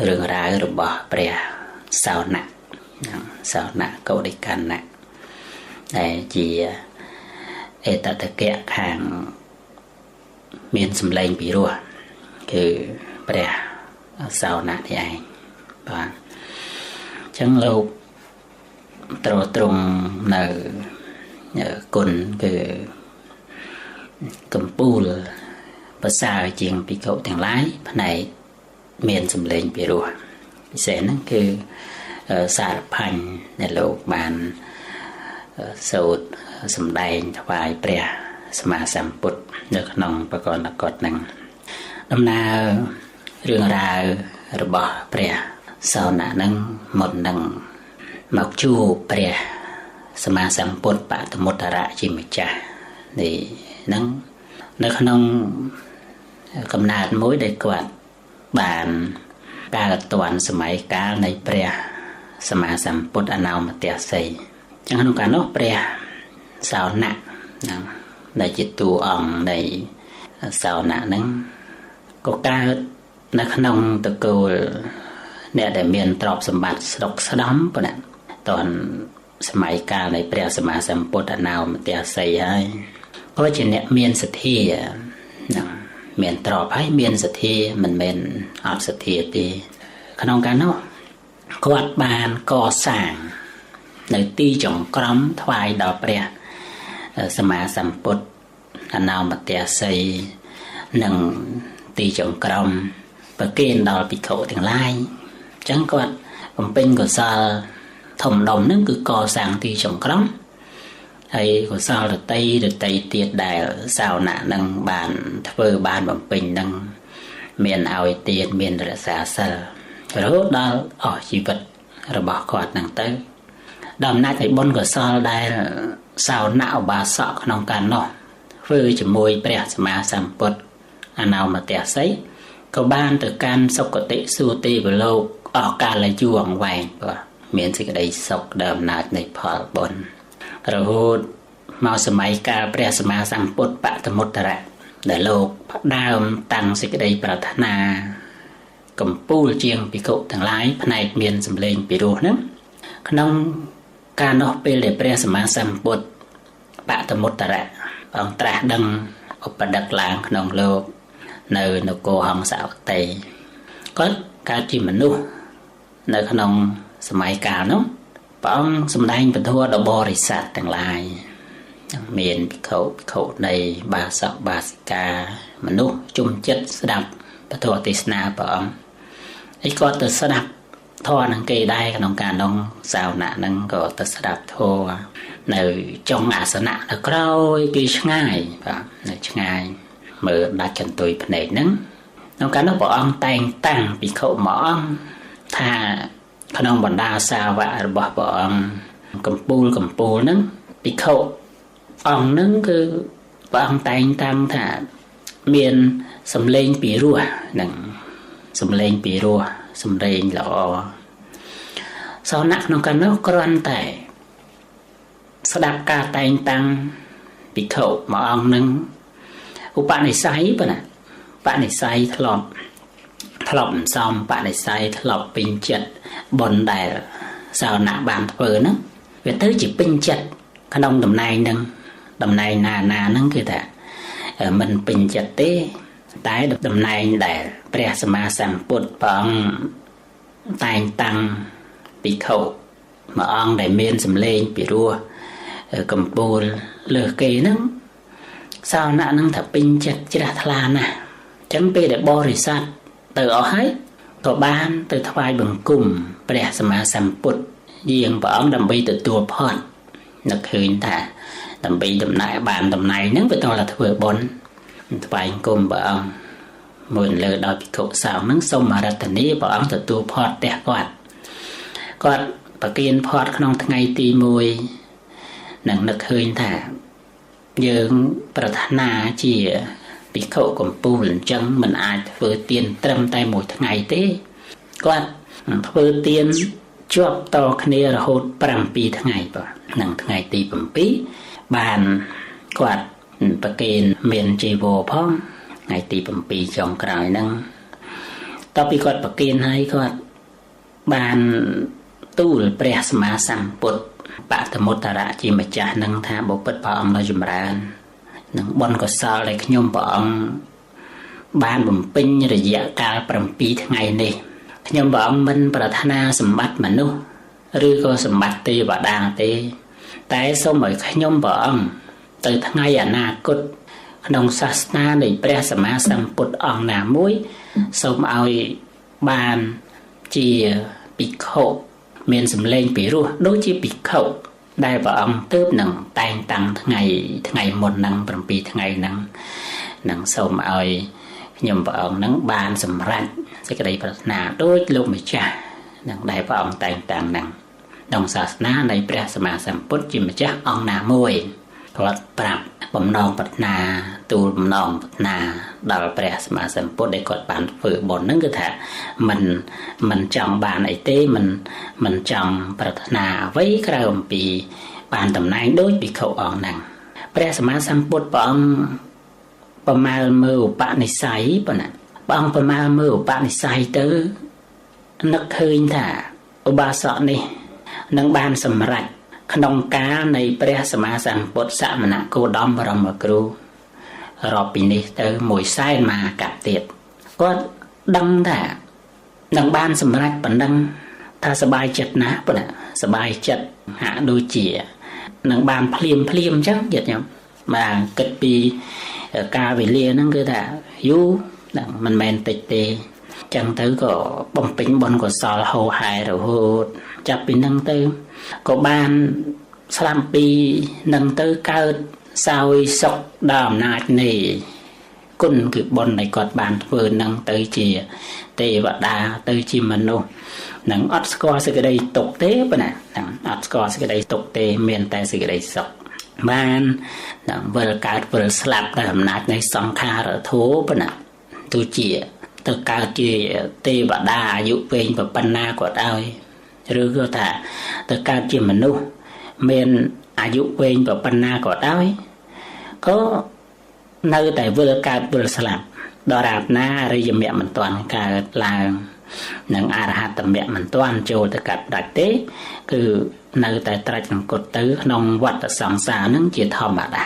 រឿងរ៉ាវរបស់ព្រះសោណៈសោណៈកោដិកណៈដែលជាអេតតកៈខាងមានសម្លេងពីរោះគឺព្រះសោណៈនេះឯងបាទអញ្ចឹងលោកទ្រទ្រង់នៅគុណគឺកម្ពូលប្រសើរជាងភិក្ខុទាំងឡាយផ្នែកមានសម្លេងពីរោះពិសេសហ្នឹងគឺសារផាញ់ដែលលោកបានសូត្រសម្ដែងថ្វាយព្រះសម្មាសម្ពុទ្ធនៅក្នុងបកលកតហ្នឹងដំណើររឿងរ៉ាវរបស់ព្រះសោណៈហ្នឹងមុននឹងមកជួបព្រះសម្មាសម្ពុទ្ធបតមុត្តរៈជាម្ចាស់នេះហ្នឹងនៅក្នុងកំណើតមួយដែលគាត់បានកាលទាន់សម័យកាលនៃព្រះសម្មាសម្ពុទ្ធអនោមទស្សីចឹងក្នុងកាលនោះព្រះសោណៈហ្នឹងដែលជាតួអង្គនៃសោណៈហ្នឹងក៏កើតនៅក្នុងតកូលអ្នកដែលមានទ្រព្យសម្បត្តិស្រុកស្ដំប៉ុណ្ណាតនសម័យកាលនៃព្រះសម្មាសម្ពុទ្ធអនោមទស្សីហើយក៏ជាអ្នកមានសទ្ធាហ្នឹងមានទ្រព្យហើយមានសទ្ធាមិនមែនអត់សទ្ធាទេក្នុងកាលនោះគាត់បានកសាងនៅទីចង្ក្រមថ្វាយដល់ព្រះសម្មាសម្ពុទ្ធអនោមទស្សីនិងទីចង្ក្រមប្រគេនដល់ភិក្ខុទាំងឡាយអញ្ចឹងគាត់បំពេញកុសលធំដុំហ្នឹងគឺកសាងទីចង្ក្រមហើយកុសលរតីទៀតដែលសោណៈនឹងបានធ្វើបានបំពេញនឹងមានឲ្យទានមានរក្សាសិលរហូតដល់អស់ជីវិតរបស់គាត់នឹងទៅដល់អំណាចនៃបុណ្យកុសលដែលសោណៈឧបាសកក្នុងកាលនោះធ្វើជាមួយព្រះសម្មាសម្ពុទ្ធអនោមទស្សីក៏បានទៅកាន់សុគតិសួគ៌ទេវលោកអស់កាលយូរអង្វែងបាទមានសេចក្តីសុខដោយអំណាចនៃផលបុណ្យរហូតមកសម័យកាលព្រះសម្មាសម្ពុទ្ធបតមុត្តរៈដែលលោកផ្ដើមតាំងសេចក្តីប្រាថ្នាកំពូលជាងភិក្ខុទាំងឡាយផ្នែកមានសម្លេងពីរោះហ្នឹងក្នុងការនោះពេលដែលព្រះសម្មាសម្ពុទ្ធបតមុត្តរៈអង្គត្រាស់ដឹងឧបដិកឡើងក្នុងលោកនៅនគរហង្សវតីគាត់កើតជាមនុស្សនៅក្នុងសម័យកាលនោះព្រះអង្គសម្ដែងពធដល់បរិស័ទទាំងឡាយមានភិក្ខុនៃបាសកបាសិកាមនុស្សជុំចិត្តស្ដាប់ពធទេសនាព្រះអង្គហើយគាត់ទៅស្ដាប់ធម៌នឹងគេដែរក្នុងការនោះសោណៈនឹងក៏ទៅស្ដាប់ធម៌នៅចុងអាសនៈនៅក្រោយគេឆ្ងាយបាទនៅឆ្ងាយមើលដាច់ចន្ទុយភ្នែកហ្នឹងក្នុងការនោះព្រះអង្គតែងតាំងភិក្ខុមួយអង្គថាក្នុងបណ្ដាសាវករបស់ព្រះអង្គកម្ពូលហ្នឹងភិក្ខុអង្គហ្នឹងគឺព្រះអង្គតែងតាំងថាមានសម្លេងពីរោះនឹងសម្លេងពីរោះសម្លេងល្អសោណៈក្នុងកាលនោះគ្រាន់តែស្ដាប់ការតែងតាំងភិក្ខុមួយអង្គហ្នឹងឧបនិស្ស័យប៉ុណ្ណាបនិស្ស័យធ្លាប់សំបនិស្ស័យធ្លាប់ពេញចិត្តបុណ្យដែលសោណៈបានធ្វើហ្នឹងវាទៅជាពេញចិត្តក្នុងតំណែងហ្នឹងតំណែងណាហ្នឹងគឺថាមិនពេញចិត្តទេតែតំណែងដែលព្រះសម្មាសម្ពុទ្ធព្រះអង្គតែងតាំងភិក្ខុមួយអង្គដែលមានសម្លេងពីរោះកំពូលលើសគេហ្នឹងសោណៈហ្នឹងថាពេញចិត្តជ្រះថ្លាណាស់អញ្ចឹងពេលដែលបរិស័ទទៅអស់ហើយក៏បានទៅថ្វាយបង្គំព្រះសម្មាសម្ពុទ្ធយាងព្រះអង្គដើម្បីទទួលផាត់នឹកឃើញថាដើម្បីដំណើរបានតំណែងហ្នឹងវាต้องតែធ្វើបុណ្យថ្វាយបង្គំព្រះអង្គមួយលើដោយភិក្ខុសង្ឃហ្នឹងសូមអរតនីព្រះអង្គទទួលផាត់ផ្ទះគាត់ប្រគិនផាត់ក្នុងថ្ងៃទី1នឹងនឹកឃើញថាយើងប្រាថ្នាជាភិក្ខុកំពូលអញ្ចឹងមិនអាចធ្វើទានត្រឹមតែមួយថ្ងៃទេគាត់ធ្វើទានជាប់តគ្នារហូត7ថ្ងៃបាទនឹងថ្ងៃទី7បានគាត់ប្រគេនមានជីវរផងថ្ងៃទី7ចុងក្រោយហ្នឹង តពីគាត់ប្រគិនហើយគាត់បានទូលព្រះសម្មាសម្ពុទ្ធបតមុត្តរៈជាម្ចាស់នឹងថាបពុតព្រះអង្គនៅចម្រើននឹងបុណ្យកុសលដែលខ្ញុំព្រះអង្គបានបំពេញរយៈកាល7ថ្ងៃនេះខ្ញុំព្រះអង្គមិនប្រាថ្នាសម្បត្តិមនុស្សឬក៏សម្បត្តិទេវតាទេតែសូមឲ្យខ្ញុំព្រះអង្គទៅថ្ងៃអនាគតក្នុងសាសនានៃព្រះសម្មាសម្ពុទ្ធអង្គណាមួយសូមឲ្យបានជាភិក្ខុមានសម្លេងពីរោះដូចជាភិក្ខុដែលព្រះអង្គទើបនឹងតែងតាំងថ្ងៃមុននឹង7ថ្ងៃនឹងសូមឲ្យខ្ញុំព្រះអង្គនឹងបានសម្រេចសេចក្តីប្រាថ្នាដូចលោកម្ចាស់នឹងដែលព្រះអង្គតែងតាំងនឹងក្នុងសាសនានៃព្រះសម្មាសម្ពុទ្ធជាម្ចាស់អង្គណាមួយគាត់ប្រាប់បំណងប្រាថ្នាទូលបំណងប្រាថ្នាដល់ព្រះសម្មាសម្ពុទ្ធដែលគាត់បានធ្វើបុណ្យហ្នឹងគឺថាមិនចង់បានអីទេមិនចង់ប្រាថ្នាអ្វីក្រៅអំពីបានតំណែងដូចភិក្ខុអង្គហ្នឹងព្រះសម្មាសម្ពុទ្ធព្រះអង្គប្រមាលមើលឧបនិស្ស័យប៉ុណ្ណាព្រះអង្គប្រមាលមើលឧបនិស្ស័យទៅនឹកឃើញថាឧបាសកនេះនឹងបានសម្រេចក្នុងកាលនៃព្រះសម្មាសម្ពុទ្ធសមណគោតមបរមគ្រូរាប់ពីនេះទៅ100,000 មហាកប្បទៀតគាត់ដឹងថានឹងបានសម្រេចប៉ុណ្ណឹងថាសบายចិត្តណាស់ប៉ុណ្ណាសบายចិត្តហាក់ដូចជានឹងបានភ្លាមអញ្ចឹងញាតិញោមបាទគិតពីកាលវេលាហ្នឹងគឺថាយូរហ្នឹងមិនមែនតិចទេចឹងទៅក៏បំពេញបុណ្យកុសលហូរហែរហូតចាប់ពីហ្នឹងទៅក៏បានស្លាប់ពីហ្នឹងទៅកើតសោយសុខដល់អំណាចនៃគុណគឺបុណ្យដែលគាត់បានធ្វើហ្នឹងទៅជាទេវតាទៅជាមនុស្សនឹងអត់ស្គាល់សេចក្តីទុក្ខទេប៉ុណ្ណាហ្នឹងអត់ស្គាល់សេចក្តីទុក្ខទេមានតែសេចក្តីសុខបាននឹងវិលកើតវិលស្លាប់ដោយអំណាចនៃសង្ខារធម៌ប៉ុណ្ណាទោះជាទៅកើតជាទេវតាអាយុវែងប៉ុណ្ណាក៏ដោយឬក៏ថាទៅកើតជាមនុស្សមានអាយុវែងប៉ុណ្ណាក៏ដោយក៏នៅតែវិលកើតវិលស្លាប់ដរាបណាអរិយមគ្គមិនទាន់កើតឡើងនិងអរហត្តមគ្គមិនទាន់ចូលទៅកាត់ដាច់ទេគឺនៅតែត្រាច់អង្គត់ទៅក្នុងវដ្តសង្សារនឹងជាធម្មតា